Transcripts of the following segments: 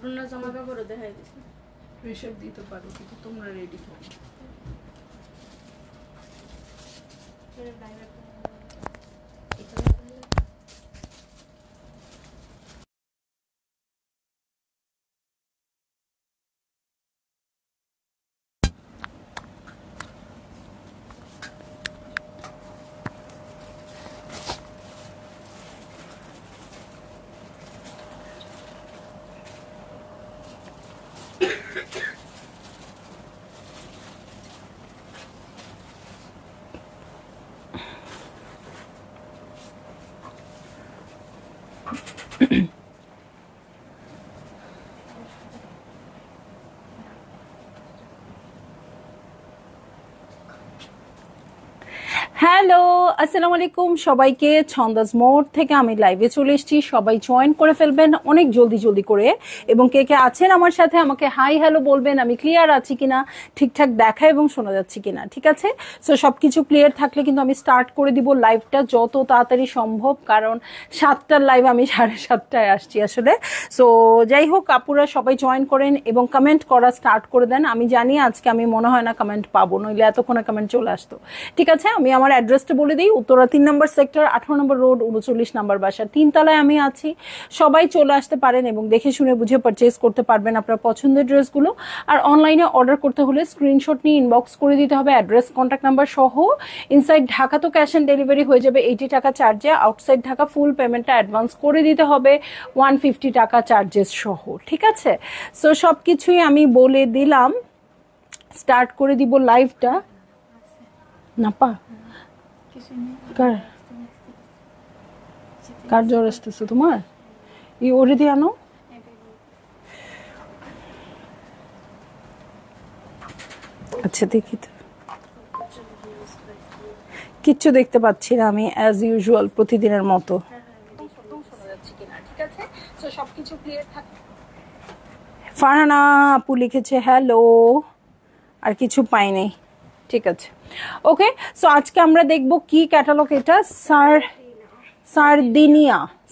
অন্য জামা কাপড়ও দেখাই দিছি প্রেশার দিতে পারো কিন্তু তোমরা রেডি করো হ্যালো আসসালামু আলাইকুম সবাইকে ছন্দাজ মোড থেকে আমি লাইভে চলে এসেছি সবাই জয়েন করে ফেলবেন অনেক জলদি জলদি করে এবং কে কে আছেন আমার সাথে আমাকে হাই হ্যালো বলবেন আমি ক্লিয়ার আছি কিনা ঠিকঠাক দেখা এবং শোনা যাচ্ছে কিনা ঠিক আছে সো সবকিছু ক্লিয়ার থাকলে কিন্তু আমি স্টার্ট করে দিব লাইভটা যত তাড়াতাড়ি সম্ভব কারণ 7টার লাইভ আমি 7:30টায় আসছি আসলে সো যাই হোক আপুরা সবাই জয়েন করেন এবং কমেন্ট করা স্টার্ট করে দেন আমি জানি আজকে আমি মনে হয় না কমেন্ট পাবো নইলে এতক্ষণে কমেন্ট চলে আসতো ঠিক আছে আমি আমার অ্যাড্রেসটা বলে দিই উত্তরা 3 নম্বর সেক্টর 18 নম্বর রোড 39 নম্বর বাসা 3 তলায় আমি আছি সবাই চলে আসতে পারেন এবং দেখে শুনে বুঝে পারচেজ করতে পারবেন আপনার পছন্দের ড্রেসগুলো আর অনলাইনে অর্ডার করতে হলে স্ক্রিনশট নিয়ে ইনবক্স করে দিতে হবে অ্যাড্রেস কন্ট্যাক্ট নাম্বার সহ ইনসাইড ঢাকা তো ক্যাশ অন ডেলিভারি হয়ে যাবে 80 টাকা চার্জে আউটসাইড ঢাকা ফুল পেমেন্টটা অ্যাডভান্স করে দিতে হবে 150 টাকা চার্জেস সহ ঠিক আছে সো সবকিছুই আমি বলে দিলাম স্টার্ট করে দিব লাইভটা না পা কার জ্বর আসতেছে তোমার এই ওরে দিয়ে আনো আচ্ছা দেখি তো কিচ্ছু দেখতে পাচ্ছি না আমি অ্যাজ ইউজুয়াল প্রতিদিনের মতো ফারহানা আপু লিখেছে হ্যালো আর কিছু পাইনি ঠিক আছে ওকে সো আজকে আমরা দেখব কি ক্যাটালগ এটা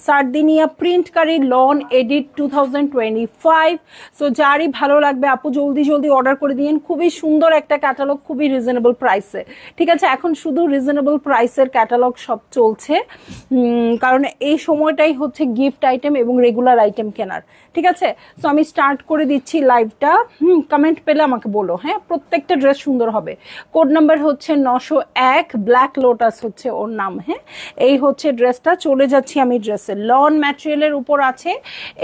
সার্দিনিয়া প্রিন্টকারী লন এডিট 2025 সো যারই ভালো লাগবে আপু জলদি জলদি অর্ডার করে দিন খুবই সুন্দর একটা ক্যাটালগ খুবই রিজনেবল প্রাইসে ঠিক আছে এখন শুধু রিজনেবল প্রাইসের ক্যাটালগ সব চলছে কারণ এই সময়টাই হচ্ছে গিফট আইটেম এবং রেগুলার আইটেম কেনার ঠিক আছে সো আমি স্টার্ট করে দিচ্ছি লাইভটা কমেন্ট পেলে আমাকে বলো হ্যাঁ প্রত্যেকটা ড্রেস সুন্দর হবে কোড নাম্বার হচ্ছে 901 ব্ল্যাক লোটাস হচ্ছে ওর নাম হ্যাঁ এই হচ্ছে ড্রেসটা চলে যাচ্ছি আমি ড্রেসে লন ম্যাটেরিয়ালের উপর আছে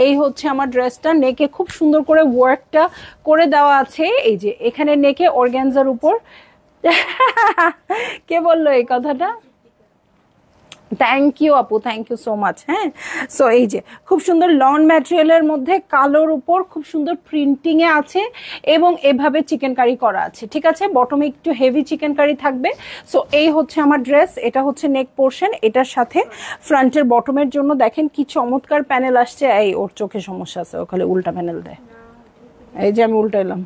এই হচ্ছে আমার ড্রেসটা নেকে খুব সুন্দর করে ওয়ার্কটা করে দেওয়া আছে এই যে এখানে নেকে অর্গানজার উপর কে বললো এই কথাটা থ্যাংক ইউ আপু থ্যাংক ইউ সো মাচ হ্যাঁ সো এই যে খুব সুন্দর লন ম্যাটেরিয়ালের মধ্যে কালোর উপর খুব সুন্দর প্রিন্টিং এ আছে এবং এভাবে চিকেন কারি করা আছে ঠিক আছে বটমে একটু হেভি চিকেন কারি থাকবে সো এই হচ্ছে আমার ড্রেস এটা হচ্ছে নেক পোর্শন এটার সাথে ফ্রন্টের বটমের জন্য দেখেন কি চমৎকার প্যানেল আসছে এই ওর চোখে সমস্যা আছে ওখানে উল্টা প্যানেল দেয় এই যে আমি উল্টা এলাম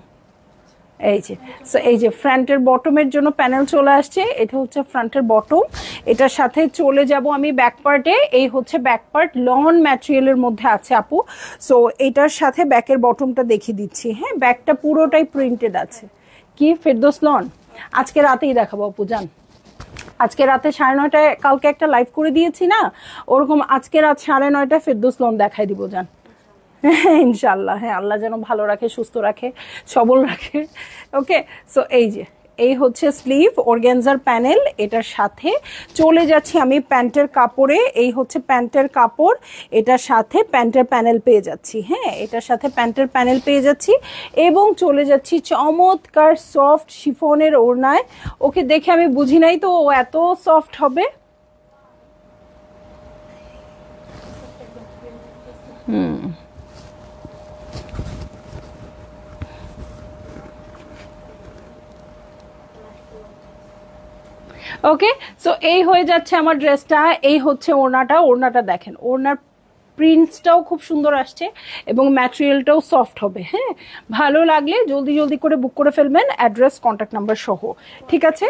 এই যে সো এই যে ফ্রন্টের বটমের জন্য প্যানেল চলে আসছে এটা হচ্ছে ফ্রন্টের বটম এটার সাথে চলে যাব আমি ব্যাক পার্টে এই হচ্ছে ব্যাক পার্ট লন ম্যাটেরিয়ালের মধ্যে আছে আপু সো এটার সাথে ব্যাকের বটমটা দেখিয়ে দিচ্ছি হ্যাঁ ব্যাকটা পুরোটাই প্রিন্টেড আছে কি ফেরদৌস লন আজকে রাতেই দেখাবো আপু জান আজকে রাতে 9:30টায় কালকে একটা লাইভ করে দিয়েছি না ওরকম আজকে রাত 9:30টায় ফেরদৌস লন দেখাই দিব জান ইনশাল্লাহ হ্যাঁ আল্লাহ যেন ভালো রাখে সুস্থ রাখে সবল রাখে ওকে সো এই যে এই হচ্ছে স্লিভ অর্গানজার প্যানেল এটার সাথে চলে যাচ্ছি আমি প্যান্টের কাপড়ে এই হচ্ছে প্যান্টের কাপড় এটার সাথে প্যান্টের প্যানেল পেয়ে যাচ্ছি হ্যাঁ এটার সাথে প্যান্টের প্যানেল পেয়ে যাচ্ছি এবং চলে যাচ্ছি চমৎকার সফট শিফনের ওড়নায় ওকে দেখে আমি বুঝি নাই তো ও এত সফট হবে ওকে সো এই হয়ে যাচ্ছে আমার ড্রেসটা এই হচ্ছে ওড়নাটা দেখেন ওড়নার প্রিন্টসটাও খুব সুন্দর আসছে এবং ম্যাটেরিয়ালটাও সফট হবে হ্যাঁ ভালো লাগলে জলদি জলদি করে বুক করে ফেলবেন অ্যাড্রেস কন্ট্যাক্ট নাম্বার সহ ঠিক আছে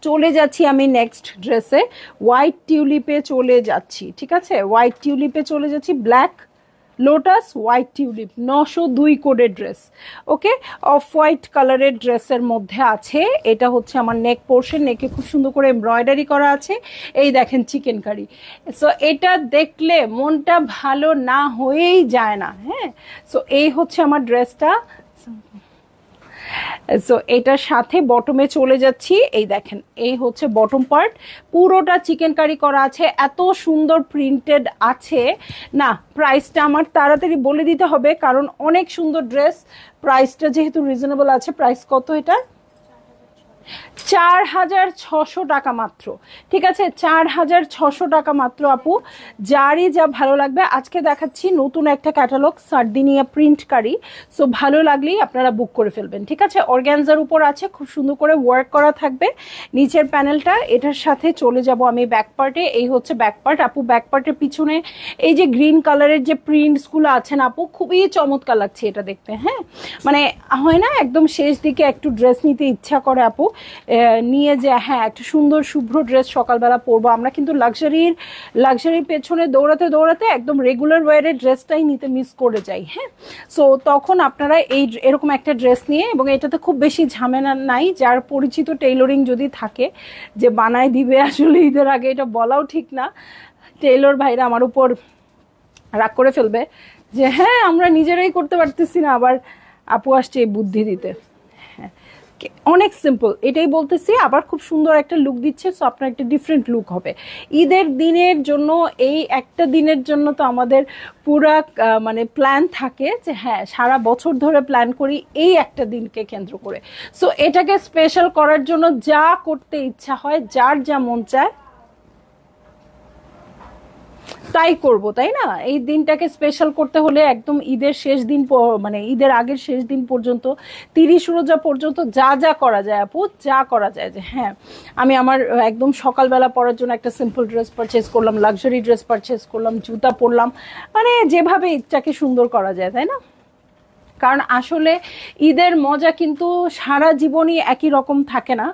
চলে যাচ্ছি আমি নেক্সট ড্রেসে হোয়াইট টিউলিপে চলে যাচ্ছি ঠিক আছে হোয়াইট টিউলিপে চলে যাচ্ছি ব্ল্যাক লোটাস হোয়াইট টিউলিপ 902 কোডের ড্রেস। ওকে, অফ হোয়াইট কালারের ড্রেসের মধ্যে আছে। এটা হচ্ছে আমার নেক পোর্শন, নেকে খুব সুন্দর করে এমব্রয়ডারি করা আছে। এই দেখেন চিকেন কারি। সো এটা দেখলে মনটা ভালো না হয়েই যায় না। হ্যাঁ, সো এই হচ্ছে আমার ড্রেসটা। সো এটার সাথে বটমে চলে যাচ্ছি। এই দেখেন, এই হচ্ছে বটম পার্ট, পুরোটা চিকেন কারি করা আছে, এত সুন্দর প্রিন্টেড আছে না। প্রাইসটা আমার তাড়াতাড়ি বলে দিতে হবে কারণ অনেক সুন্দর ড্রেস। প্রাইসটা যেহেতু রিজনেবল আছে, প্রাইস কত এটা? 4600 টাকা মাত্র। ঠিক আছে, 4600 টাকা মাত্র আপু। যারই যা ভালো লাগবে, আজকে দেখাচ্ছি নতুন একটা ক্যাটালগ সার্দিনিয়া প্রিন্ট কারি। সো ভালো লাগলেই আপনারা বুক করে ফেলবেন। ঠিক আছে, অর্গ্যানজার উপর আছে, খুব সুন্দর করে ওয়ার্ক করা থাকবে নিচের প্যানেলটা। এটার সাথে চলে যাব আমি ব্যাক পার্টে। এই হচ্ছে ব্যাক পার্ট আপু। ব্যাক পার্টের পিছনে এই যে গ্রিন কালারের যে প্রিন্টসগুলো আছেন আপু, খুবই চমৎকার লাগছে এটা দেখতে। হ্যাঁ, মানে হয় না একদম শেষ দিকে একটু ড্রেস নিতে ইচ্ছা করে আপু, নিয়ে যে হ্যাঁ একটা সুন্দর শুভ্র ড্রেস সকালবেলা পরবো। আমরা কিন্তু লাক্সারির পেছনে দৌড়াতে দৌড়াতে একদম রেগুলার ওয়ারের ড্রেসটাই নিতে মিস করে যাই। হ্যাঁ, সো তখন আপনারা এরকম একটা ড্রেস নিয়ে, এবং এটাতে খুব বেশি ঝামেলা নাই, যার পরিচিত টেইলরিং যদি থাকে যে বানায় দিবে, আসলে ঈদের আগে এটা বলাও ঠিক না, টেইলর ভাইরা আমার উপর রাগ করে ফেলবে যে হ্যাঁ আমরা নিজেরাই করতে পারতেছি না, আবার আপু আসছে এই বুদ্ধি দিতে। হ্যাঁ, অনেক সিম্পল, এটাই বলতেছি, আবার খুব সুন্দর একটা লুক দিচ্ছে। সো আপনার একটা ডিফারেন্ট লুক হবে ঈদের দিনের জন্য। এই একটা দিনের জন্য তো আমাদের পুরা মানে প্ল্যান থাকে যে হ্যাঁ সারা বছর ধরে প্ল্যান করি এই একটা দিনকে কেন্দ্র করে। সো এটাকে স্পেশাল করার জন্য যা করতে ইচ্ছা হয়, যার যা মন চায় তাই করব, তাই না? এই দিনটাকে স্পেশাল করতে হলে একদম ঈদের শেষ দিন, মানে ঈদের আগের শেষ দিন পর্যন্ত, 30 রোজা পর্যন্ত যা যা করা যায় আপু, যা করা যায়, যে হ্যাঁ আমি আমার একদম সকালবেলা পরার জন্য একটা সিম্পল ড্রেস পারচেস করলাম, লাক্সারি ড্রেস পারচেস করলাম, জুতা পরলাম, মানে যেভাবে ঈদটাকে সুন্দর করা যায়, তাই না? কারণ আসলে ঈদের মজা কিন্তু সারা জীবনই একই রকম থাকে না,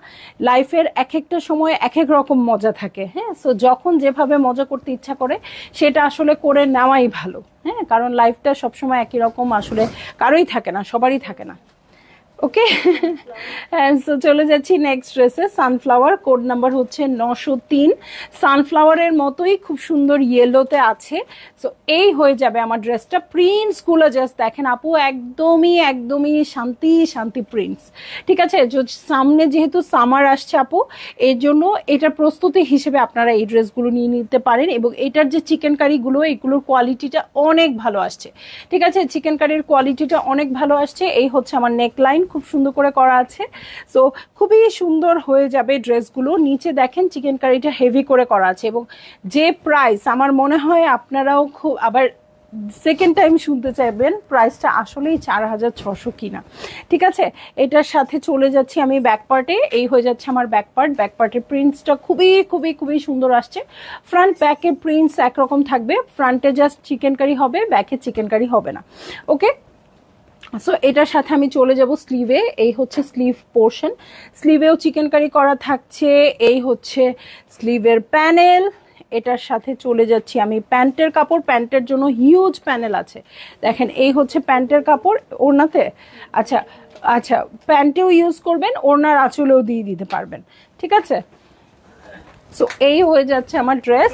লাইফের এক একটা সময় এক এক রকম মজা থাকে। হ্যাঁ, সো যখন যেভাবে মজা করতে ইচ্ছা করে সেটা আসলে করে নেওয়াই ভালো। হ্যাঁ, কারণ লাইফটা সবসময় একই রকম আসলে কারোই থাকে না, সবারই থাকে না। ওকে, সো চলে যাচ্ছি নেক্সট ড্রেসে। সানফ্লাওয়ার, কোড নাম্বার হচ্ছে 903। সানফ্লাওয়ারের মতোই খুব সুন্দর ইয়েলোতে আছে। সো এই হয়ে যাবে আমার ড্রেসটা। প্রিন্টসগুলো জাস্ট দেখেন আপু, একদমই শান্তি শান্তি প্রিন্টস। ঠিক আছে, সামনে যেহেতু সামার আসছে আপু, এর জন্য এটার প্রস্তুতি হিসেবে আপনারা এই ড্রেসগুলো নিয়ে নিতে পারেন। এবং এটার যে চিকেন কারিগুলো, এগুলোর কোয়ালিটিটা অনেক ভালো আসছে। ঠিক আছে, চিকেন কারির কোয়ালিটিটা অনেক ভালো আসছে। এই হচ্ছে আমার নেকলাইন, খুব সুন্দর করে করা আছে। সো খুবই সুন্দর হয়ে যাবে ড্রেসগুলো। নিচে দেখেন চিকেন কারিটা হেভি করে করা আছে, এবং যে প্রাইস, আমার মনে হয় আপনারাও খুব আবার সেকেন্ড টাইম শুনতে চাইবেন, প্রাইসটা আসলেই 4600 কিনা। ঠিক আছে, এটার সাথে চলে যাচ্ছি আমি ব্যাক পার্টে। এই হয়ে যাচ্ছে আমার ব্যাক পার্ট। ব্যাক পার্টের প্রিন্টসটা খুবই সুন্দর আসছে। ফ্রন্ট ব্যাকের প্রিন্টস একরকম থাকবে, ফ্রন্টে জাস্ট চিকেন কারি হবে, ব্যাকে চিকেন কারি হবে না। ওকে, সো এটার সাথে আমি চলে যাব স্লিভে। এই হচ্ছে স্লিভ পোর্শন, স্লিভেও চিকেন কারি করা থাকছে। এই হচ্ছে স্লিভের প্যানেল। এটার সাথে চলে যাচ্ছি আমি প্যান্টের কাপড়। প্যান্টের জন্য হিউজ প্যানেল আছে, দেখেন এই হচ্ছে প্যান্টের কাপড়। ওড়নাতে আচ্ছা প্যান্টেও ইউজ করবেন, ওড়নার আঁচলেও দিয়ে দিতে পারবেন। ঠিক আছে, সো এই হয়ে যাচ্ছে আমার ড্রেস,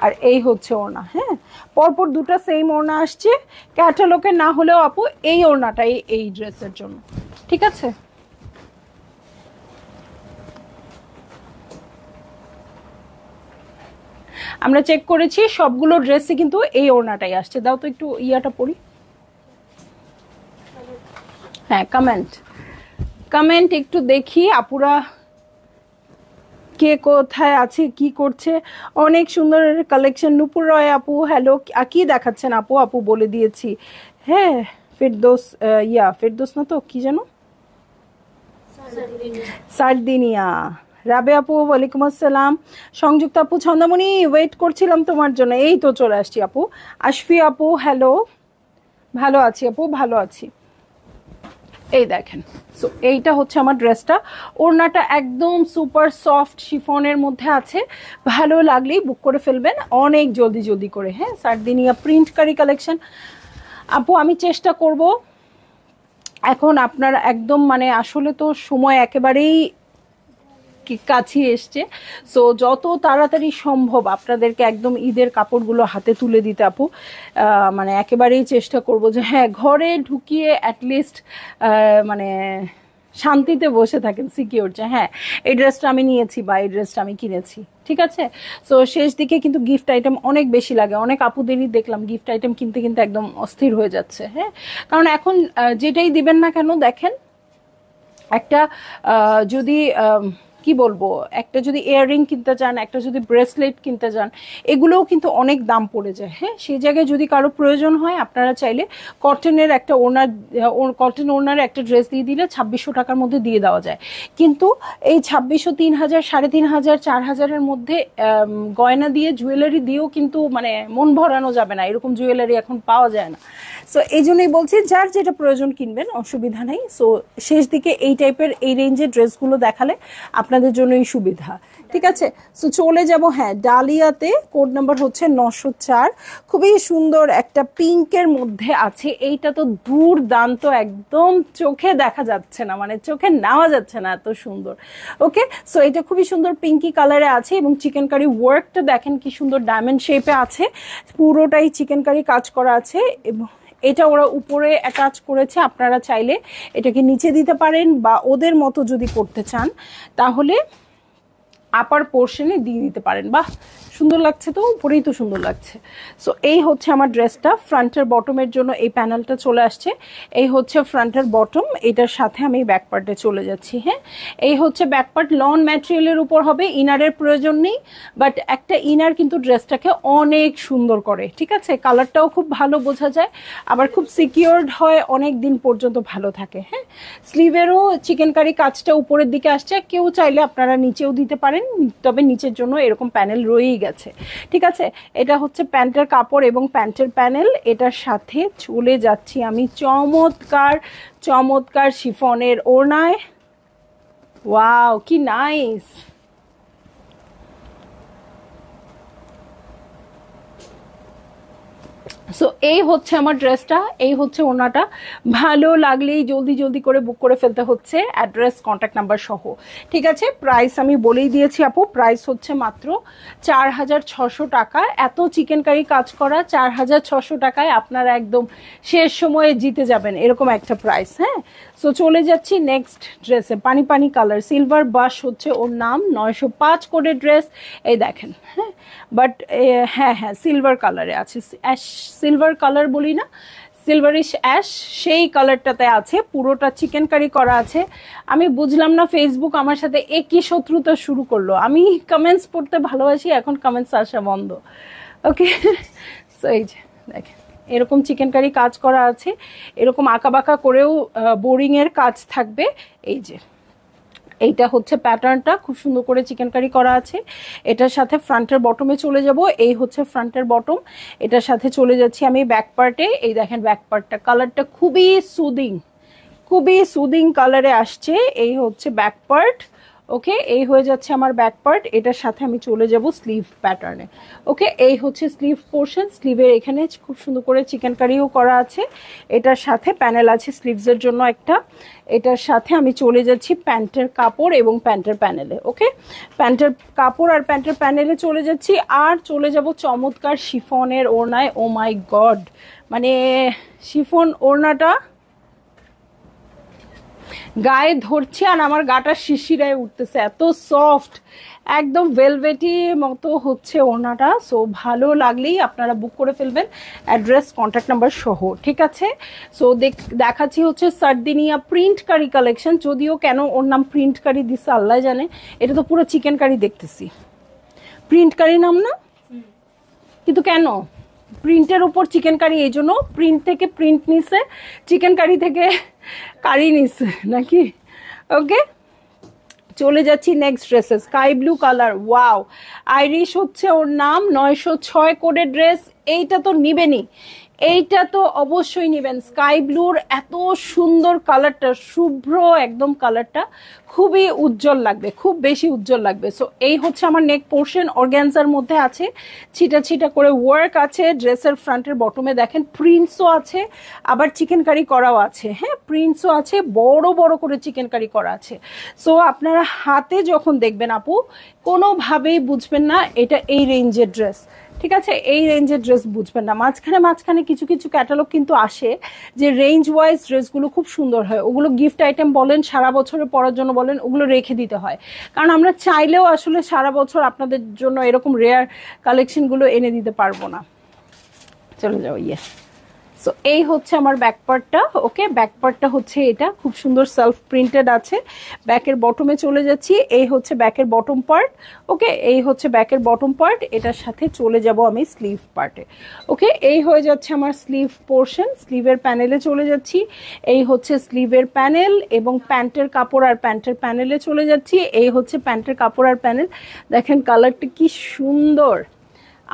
আর এই হচ্ছে ওড়না। হ্যাঁ, পরপর দুটো সেম ওড়না আসছে, ক্যাটালগে না হলেও আপু এই ওড়নাটাই এই ড্রেসের জন্য। ঠিক আছে, আমরা চেক করেছি সবগুলো ড্রেসে কিন্তু এই ওড়নাটাই আসছে। দাও তো একটু ইয়াটা পড়ি। হ্যাঁ, কমেন্ট একটু দেখি আপুরা কে কোথায় আছে, কি করছে। অনেক সুন্দর কালেকশন। নূপুর রয় আপু হ্যালো, কি দেখাচ্ছেন আপু? আপু বলে দিয়েছি। হ্যাঁ, ফেরদৌস না তো, কি যেন, সার্দিনিয়া। রাবে আপু ওয়ালাইকুম আসসালাম। সংযুক্ত আপু, ছন্দমণি ওয়েট করছিলাম তোমার জন্য, এই তো চলে আসছি আপু। আশফি আপু হ্যালো, ভালো আছি আপু, ভালো আছি। এই দেখেন, সো এইটা হচ্ছে আমার ড্রেসটা। ওড়নাটা একদম সুপার সফট শিফনের মধ্যে আছে, ভালো লাগলেই বুক করে ফেলবেন অনেক জলদি করে। হ্যাঁ, সার্দিনিয়া প্রিন্ট কারি কালেকশন। আপু আমি চেষ্টা করব, এখন আপনার একদম মানে আসলে তো সময় একেবারেই কাছে এসছে, সো যত তাড়াতাড়ি সম্ভব আপনাদেরকে একদম ঈদের কাপড়গুলো হাতে তুলে দিতে আপু, মানে একেবারেই চেষ্টা করব যে হ্যাঁ ঘরে ঢুকিয়ে অ্যাটলিস্ট মানে শান্তিতে বসে থাকেন, সিকিউর যে হ্যাঁ এই ড্রেসটা আমি নিয়েছি বা এই ড্রেসটা আমি কিনেছি। ঠিক আছে, সো শেষ দিকে কিন্তু গিফট আইটেম অনেক বেশি লাগে, অনেক আপুদেরই দেখলাম গিফট আইটেম কিনতে কিনতে একদম অস্থির হয়ে যাচ্ছে। হ্যাঁ, কারণ এখন যেটাই দিবেন না কেন দেখেন একটা যদি কি বলবো, একটা যদি ইয়াররিং কিনতে চান, একটা যদি ব্রেসলেট কিনতে চান, এগুলোও কিন্তু অনেক দাম পড়ে যায়। হ্যাঁ, সেই জায়গায় যদি কারো প্রয়োজন হয় আপনারা চাইলে কটনের একটা ওনার, কটন ওনার একটা ড্রেস দিয়ে দিলে 2600 টাকার মধ্যে দিয়ে দেওয়া যায়। কিন্তু এই 2600, 3000, 3500, 4000-এর মধ্যে গয়না দিয়ে জুয়েলারি দিয়েও কিন্তু মানে মন ভরানো যাবে না, এরকম জুয়েলারি এখন পাওয়া যায় না। সো এই জন্যই বলছি যার যেটা প্রয়োজন কিনবেন, অসুবিধা নেই। সো শেষ দিকে এই টাইপের এই রেঞ্জের ড্রেসগুলো দেখালে আপনাদের জন্যই সুবিধা। ঠিক আছে, সো চলে যাব হ্যাঁ ডালিয়াতে, কোড নাম্বার হচ্ছে 904। খুবই সুন্দর একটা পিঙ্কের মধ্যে আছে, এইটা তো দুর্দান্ত, একদম চোখে দেখা যাচ্ছে না, মানে চোখে নেওয়া যাচ্ছে না, এত সুন্দর। ওকে, সো এটা খুবই সুন্দর পিঙ্কি কালারে আছে এবং চিকেন কারি ওয়ার্কটা দেখেন কি সুন্দর ডায়মন্ড শেপে আছে, পুরোটাই চিকেন কারি কাজ করা আছে এবং এটা ওরা উপরে অ্যাটাচ করেছে, আপনারা চাইলে এটাকে নিচে দিতে পারেন বা ওদের মতো যদি করতে চান তাহলে আপার পোর্শনে দিয়ে দিতে পারেন। বাহ, সুন্দর লাগছে তো, উপরেই তো সুন্দর লাগছে। সো এই হচ্ছে আমার ড্রেসটা, ফ্রন্টের বটমের জন্য এই প্যানেলটা চলে আসছে, এই হচ্ছে ফ্রন্টের বটম, এটার সাথে আমি ব্যাক পার্টে চলে যাচ্ছি। হ্যাঁ, এই হচ্ছে ব্যাক পার্ট, লন ম্যাটেরিয়ালের উপর হবে, ইনারের প্রয়োজন নেই, বাট একটা ইনার কিন্তু ড্রেসটাকে অনেক সুন্দর করে। ঠিক আছে, কালারটাও খুব ভালো বোঝা যায়, আবার খুব সিকিউরড হয়, অনেক দিন পর্যন্ত ভালো থাকে। হ্যাঁ, স্লিভেরও চিকেন কারি কাজটা উপরের দিকে আসছে, কেউ চাইলে আপনারা নিচেও দিতে পারেন, তবে নিচের জন্য এরকম প্যানেল রয়েই গেছে। ঠিক আছে, এটা হচ্ছে প্যান্টের কাপড় এবং প্যান্টের প্যানেল, এটার সাথে চলে যাচ্ছি আমি চমৎকার চমৎকার শিফনের ওড়নায়। ওয়াও কি নাইস, সো এই হচ্ছে আমার ড্রেসটা, এই হচ্ছে ওড়নাটা। ভালো লাগলেই জলদি জলদি করে বুক করে ফেলতে হচ্ছে, অ্যাড্রেস কন্ট্যাক্ট নাম্বার সহ। ঠিক আছে, প্রাইস আমি বলেই দিয়েছি আপু, প্রাইস হচ্ছে মাত্র 4600 টাকা। এত চিকেন কারি কাজ করা 4600 টাকায় আপনারা একদম শেষ সময়ে জিতে যাবেন, এরকম একটা প্রাইস। হ্যাঁ, সো চলে যাচ্ছি নেক্সট ড্রেসে, পানি পানি কালার, সিলভার বাশ হচ্ছে ওর নাম, 905 কোডের ড্রেস, এই দেখেন। হ্যাঁ, বাট হ্যাঁ হ্যাঁ সিলভার কালারে আছে, অ্যাশ সিলভার কালার বলি না, সিলভারিশ অ্যাশ, সেই কালারটাতে আছে, পুরোটা চিকেন কারি করা আছে। আমি বুঝলাম না ফেসবুক আমার সাথে একই শত্রুতা শুরু করলো, আমি কমেন্টস পড়তে ভালোবাসি, এখন কমেন্টস আসা বন্ধ। ওকে, সো এই যে দেখেন এরকম চিকেন কারি কাজ করা আছে, এরকম আঁকাবাঁকা করেও বোরিংয়ের কাজ থাকবে। এই যে এইটা হচ্ছে প্যাটার্নটা, খুব সুন্দর করে চিকেন কারি করা আছে। এটার সাথে ফ্রন্টের বটমে চলে যাব, এই হচ্ছে ফ্রন্টের বটম, এটার সাথে চলে যাচ্ছি আমি ব্যাক পার্টে। এই দেখেন ব্যাক পার্টটা, কালারটা খুবই সুদিং কালারে আসছে, এই হচ্ছে ব্যাক পার্ট। ওকে, এই হয়ে যাচ্ছে আমার ব্যাক পার্ট, এটার সাথে আমি চলে যাব স্লিভ প্যাটার্নে। ওকে, এই হচ্ছে স্লিভ পোর্শন, স্লিভের এখানে খুব সুন্দর করে চিকেন কারিও করা আছে, এটার সাথে প্যানেল আছে স্লিভসের জন্য একটা, এটার সাথে আমি চলে যাচ্ছি প্যান্টের কাপড় এবং প্যান্টের প্যানেলে। ওকে, প্যান্টের কাপড় আর প্যান্টের প্যানেলে চলে যাচ্ছি, আর চলে যাব চমৎকার শিফনের ওড়নায়। ও মাই গড, মানে শিফন ওড়নাটা গায়ে ধরছে আর আমার গাটা শিশিরায় উঠতেছে, এত সফট, একদম ভেলভেটি মতো হচ্ছে ওড়নাটা। সো ভালো লাগলেই আপনারা বুক করে ফেলবেন, অ্যাড্রেস কন্ট্যাক্ট নাম্বার সহ। ঠিক আছে, সো দেখাচ্ছি হচ্ছে সার্দিনিয়া প্রিন্ট কারি কালেকশন, যদিও কেন ওর নাম প্রিন্ট কারি দিচ্ছে আল্লাহ জানে, এটা তো পুরো চিকেন কারি দেখতেছি, প্রিন্ট কারি নাম না, কিন্তু কেন প্রিন্টের উপর চিকেন কারি, এই জন্য প্রিন্ট থেকে প্রিন্ট নিছে, চিকেন কারি থেকে কারি নিছে নাকি। ওকে, চলে যাচ্ছি নেক্সট ড্রেসে, sky blue colour, wow, Irish হচ্ছে ওর নাম, 906 কোডের ড্রেস, এইটা তো নিবেনি, এইটা তো অবশ্যই নেবেন, স্কাই ব্লুর এত সুন্দর কালারটা, শুভ্র একদম কালারটা, খুবই উজ্জ্বল লাগবে, খুব বেশি উজ্জ্বল লাগবে। সো এই হচ্ছে আমার নেক পোর্শন, অর্গ্যানজার মধ্যে আছে, ছিটা ছিটা করে ওয়ার্ক আছে, ড্রেসের ফ্রন্টের বটমে দেখেন প্রিন্টসও আছে, আবার চিকেন কারি করাও আছে, হ্যাঁ প্রিন্টসও আছে, বড় বড় করে চিকেন কারি করা আছে। সো আপনারা হাতে যখন দেখবেন আপু, কোনোভাবেই বুঝবেন না এটা এই রেঞ্জের ড্রেস, ঠিক আছে, এই রেঞ্জের ড্রেস বুঝবেন না। মাঝখানে মাঝখানে কিছু কিছু ক্যাটালগ কিন্তু আসে যে রেঞ্জ ওয়াইজ ড্রেসগুলো খুব সুন্দর হয়, ওগুলো গিফট আইটেম বলেন, সারা বছরে পরার জন্য বলেন, ওগুলো রেখে দিতে হয়, কারণ আমরা চাইলেও আসলে সারা বছর আপনাদের জন্য এরকম রেয়ার কালেকশনগুলো এনে দিতে পারবো না। চলে যাও, ইয়ে। সো এই হচ্ছে আমার ব্যাক পার্টটা, ওকে, ব্যাক পার্টটা হচ্ছে এটা, খুব সুন্দর সেলফ প্রিন্টেড আছে। ব্যাকের বটমে চলে যাচ্ছি, এই হচ্ছে ব্যাকের বটম পার্ট, ওকে, এই হচ্ছে ব্যাকের বটম পার্ট, এটার সাথে চলে যাব আমি স্লিভ পার্টে, ওকে। এই হয়ে যাচ্ছে আমার স্লিভ পোর্শন, স্লিভের প্যানেলে চলে যাচ্ছি, এই হচ্ছে স্লিভের প্যানেল, এবং প্যান্টের কাপড় আর প্যান্টের প্যানেলে চলে যাচ্ছি, এই হচ্ছে প্যান্টের কাপড় আর প্যানেল, দেখেন কালারটা কি সুন্দর।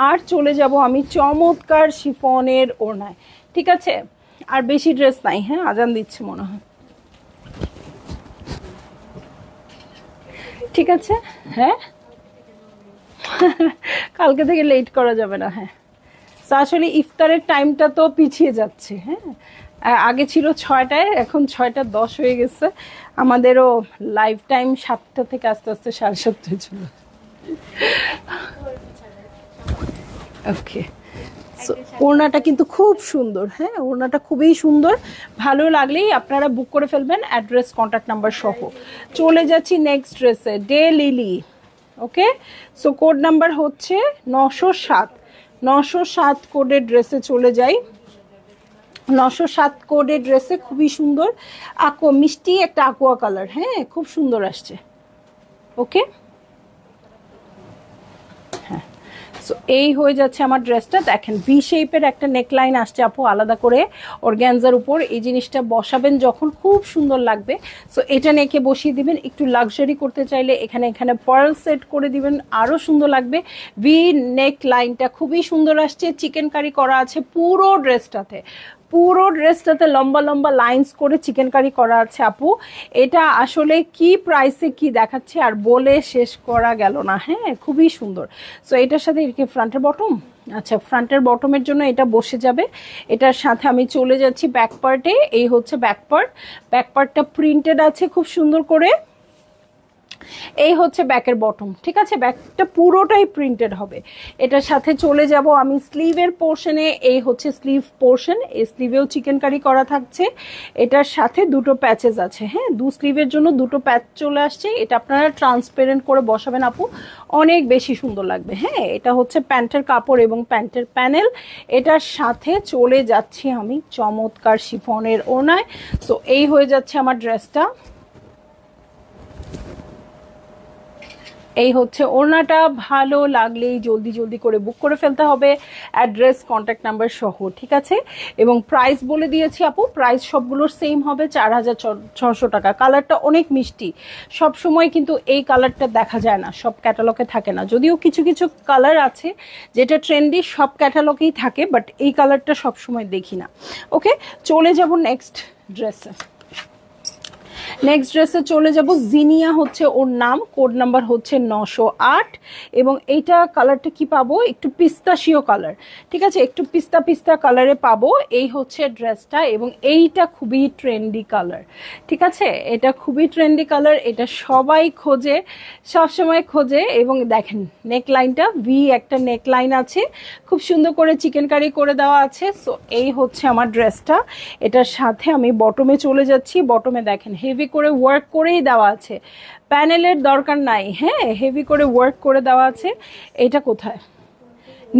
আর চলে যাব আমি চমৎকার শিফনের ওড়নায়, ঠিক আছে, আর বেশি ড্রেস নাই, হ্যাঁ আজান দিচ্ছে মনে হয়, ঠিক আছে, হ্যাঁ কালকে থেকে লেট করা যাবে না, হ্যাঁ। তো আসলে ইফতারের টাইমটা তো পিছিয়ে যাচ্ছে, হ্যাঁ, আগে ছিল 6টায়, এখন 6:10 হয়ে গেছে, আমাদেরও লাইফ টাইম 7টা থেকে আস্তে আস্তে 7:30 ছিল, ওকে। ওড়নাটা কিন্তু খুব সুন্দর, হ্যাঁ ওড়নাটা খুবই সুন্দর, ভালো লাগলেই আপনারা বুক করে ফেলবেন অ্যাড্রেস কন্ট্যাক্ট নাম্বার সহ। চলে যাচ্ছি নেক্সট ড্রেসে, ডে লিলি, ওকে। সো কোড নাম্বার হচ্ছে 907, 907 কোডের ড্রেসে চলে যাই। 907 কোডের ড্রেসে খুবই সুন্দর মিষ্টি একটা aqua কালার, হ্যাঁ খুব সুন্দর আসছে, ওকে। সো এই হয়ে যাচ্ছে আমার ড্রেসটা, দেখেন ভি শেপের একটা নেকলাইন আসছে আপু আলাদা করে অর্গ্যানজার উপর, এই জিনিসটা বসাবেন যখন খুব সুন্দর লাগবে। সো এটা নেকে বসিয়ে দিবেন, একটু লাক্সারি করতে চাইলে এখানে এখানে পার্ল সেট করে দিবেন, আরও সুন্দর লাগবে। ভি নেক লাইনটা খুবই সুন্দর আসছে, চিকেন কারি করা আছে পুরো ড্রেসটাতে, পুরো ড্রেসটাতে লম্বা লম্বা লাইন্স করে চিকেন কারি করা আছে আপু। এটা আসলে কি প্রাইসে কি দেখাচ্ছে আর বলে শেষ করা গেল না, হ্যাঁ খুবই সুন্দর। সো এটার সাথে ফ্রন্টের বটম, আচ্ছা ফ্রন্টের বটমের জন্য এটা বসে যাবে, এটার সাথে আমি চলে যাচ্ছি ব্যাক পার্টে, এই হচ্ছে ব্যাক পার্ট, ব্যাক পার্টটা প্রিন্টেড আছে খুব সুন্দর করে, এই হচ্ছে ব্যাকের বটম, ঠিক আছে, ব্যাকটা পুরোটাই প্রিন্টেড হবে। এটার সাথে চলে যাব আমি স্লিভের পোর্শনে, এই হচ্ছে স্লিভ পোর্শন, এই স্লিভেও চিকেন কারি করা থাকছে, এটার সাথে দুটো প্যাচেস আছে, হ্যাঁ দু স্লিভের জন্য দুটো প্যাচ চলে আসছে, এটা আপনারা ট্রান্সপারেন্ট করে বসাবেন আপু, অনেক বেশি সুন্দর লাগবে, হ্যাঁ। এটা হচ্ছে প্যান্টের কাপড় এবং প্যান্টের প্যানেল, এটার সাথে চলে যাচ্ছি আমি চমৎকার শিফনের ওড়নায়। তো এই হয়ে যাচ্ছে আমার ড্রেসটা, এই হচ্ছে ওড়নাটা, ভালো লাগলেই জলদি জলদি করে বুক করে ফেলতে হবে অ্যাড্রেস কন্ট্যাক্ট নাম্বার সহ, ঠিক আছে। এবং প্রাইস বলে দিয়েছি আপু, প্রাইস সবগুলোর সেম হবে 4600 টাকা। কালারটা অনেক মিষ্টি, সব সময় কিন্তু এই কালারটা দেখা যায় না, সব ক্যাটালগে থাকে না, যদিও কিছু কিছু কালার আছে যেটা ট্রেন্ডি সব ক্যাটালগেই থাকে, বাট এই কালারটা সব সময় দেখি না, ওকে। চলে যাব নেক্সট ড্রেসে, নেক্সট ড্রেসে চলে যাব, জিনিয়া হচ্ছে ওর নাম, কোড নাম্বার হচ্ছে 908, এবং এইটা কালারটা কি পাবো, একটু পিস্তাশিও কালার, ঠিক আছে, একটু পিস্তা পিস্তা কালারে পাবো, এই হচ্ছে ড্রেসটা, এবং এইটা খুবই ট্রেন্ডি কালার, ঠিক আছে, এটা খুবই ট্রেন্ডি কালার, এটা সবাই খোঁজে, সবসময় খোঁজে। এবং দেখেন নেকলাইনটা ভি একটা নেকলাইন আছে, খুব সুন্দর করে চিকেন কারি করে দেওয়া আছে। সো এই হচ্ছে আমার ড্রেসটা, এটার সাথে আমি বটমে চলে যাচ্ছি, বটমে দেখেন হেভি করে ওয়ার্ক করেই দেওয়া আছে, প্যানেলের দরকার নাই, হ্যাঁ হেভি করে ওয়ার্ক করে দেওয়া আছে। এটা কোথায়,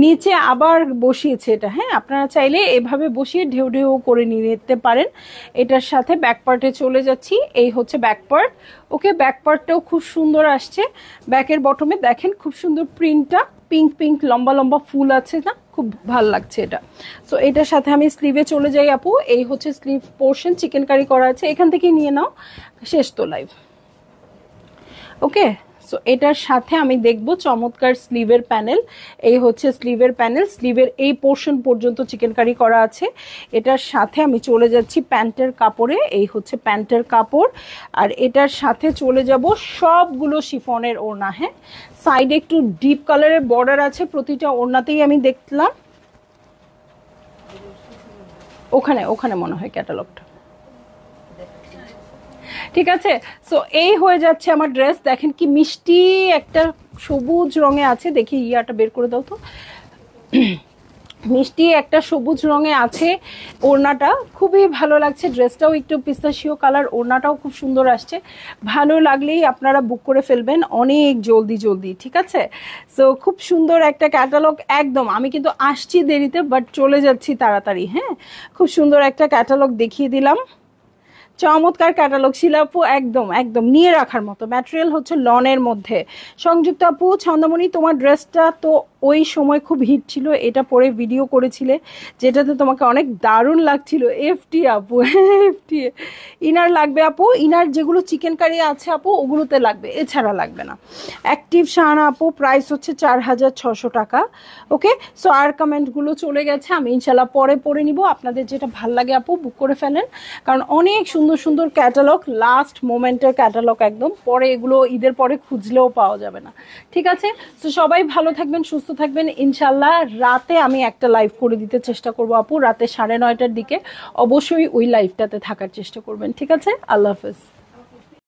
নিচে আবার বসিয়েছে এটা, হ্যাঁ আপনারা চাইলে এভাবে বসিয়ে ঢেউ ঢেউ করে নিতে পারেন। এটার সাথে ব্যাক পার্টে চলে যাচ্ছি, এই হচ্ছে ব্যাক পার্ট, ওকে। ব্যাক পার্টটাও খুব সুন্দর আসছে, ব্যাকের বটমে দেখেন খুব সুন্দর প্রিন্টটা, পিঙ্ক পিঙ্ক লম্বা লম্বা ফুল আছে না, খুব ভাল লাগছে এটা। সো এটার সাথে আমি স্লিভে চলে যাই আপু, এই হচ্ছে স্লিভ পোর্শন, চিকেন কারি করা আছে, এখান থেকে নিয়ে নাও, শেষ তো লাইভ, ওকে। সো এটার সাথে আমি দেখব চমৎকার স্লিভের প্যানেল। এই হচ্ছে স্লিভের প্যানেল, স্লিভের এই পোর্শন পর্যন্ত চিকেনকারি করা আছে। এটার সাথে আমি চলে যাচ্ছি প্যান্টের কাপড়ে, এই হচ্ছে প্যান্টের কাপড়। আর এটার সাথে চলে যাব সবগুলো শিফনের ওড়না। হ্যাঁ, সাইডে একটু ডিপ কালারের বর্ডার আছে প্রতিটা ওড়নাতেই আমি দেখলাম। ওখানে ওখানে মনে হয় ক্যাটালগটা, ঠিক আছে। সো এই হয়ে যাচ্ছে আমার ড্রেস। দেখেন কি মিষ্টি একটা সবুজ রঙে আছে, দেখি ইয়াটা বের করে দাও তো। মিষ্টি একটা সবুজ রঙে আছে ওড়নাটা, খুবই ভালো লাগছে। ড্রেসটাও একটু পিস্তাশিও কালার, ওড়নাটাও খুব সুন্দর আসছে। ভালো লাগলেই আপনারা বুক করে ফেলবেন অনেক জলদি জলদি, ঠিক আছে। সো খুব সুন্দর একটা ক্যাটালগ একদম। আমি কিন্তু আসছি দেরিতে, বাট চলে যাচ্ছি তাড়াতাড়ি। হ্যাঁ, খুব সুন্দর একটা ক্যাটালগ দেখিয়ে দিলাম, চমৎকার ক্যাটালগ শিলাপু, একদম একদম নিয়ে রাখার মতো। ম্যাটেরিয়াল হচ্ছে লনের মধ্যে। সংযুক্ত আপু, ছন্দমণি তোমার ড্রেসটা তো ওই সময় খুব হিট ছিল, এটা পরে ভিডিও করেছিলে যেটাতে তোমাকে অনেক দারুণ লাগছিল। এফটি আপু, এফটি ইনার লাগবে আপু, ইনার যেগুলো চিকেন কারি আছে আপু ওগুলোতে লাগবে, এছাড়া লাগবে না। অ্যাক্টিভ শাহানা আপু, প্রাইস হচ্ছে 4600 টাকা। ওকে, সো আর কমেন্টগুলো চলে গেছে, আমি ইনশাল্লাহ পরে পড়ে নিব। আপনাদের যেটা ভাল লাগে আপু বুক করে ফেলেন, কারণ অনেক সুন্দর সুন্দর ক্যাটালগ, লাস্ট মোমেন্টের ক্যাটালগ একদম। পরে এগুলো ঈদের পরে খুঁজলেও পাওয়া যাবে না, ঠিক আছে। তো সবাই ভালো থাকবেন, সুস্থ থাকবেন ইনশাল্লাহ। রাতে আমি একটা লাইভ করে দিতে চেষ্টা করবো আপু, রাতে 9:30টার দিকে। অবশ্যই ওই লাইভটাতে থাকার চেষ্টা করবেন, ঠিক আছে। আল্লাহ হাফেজ।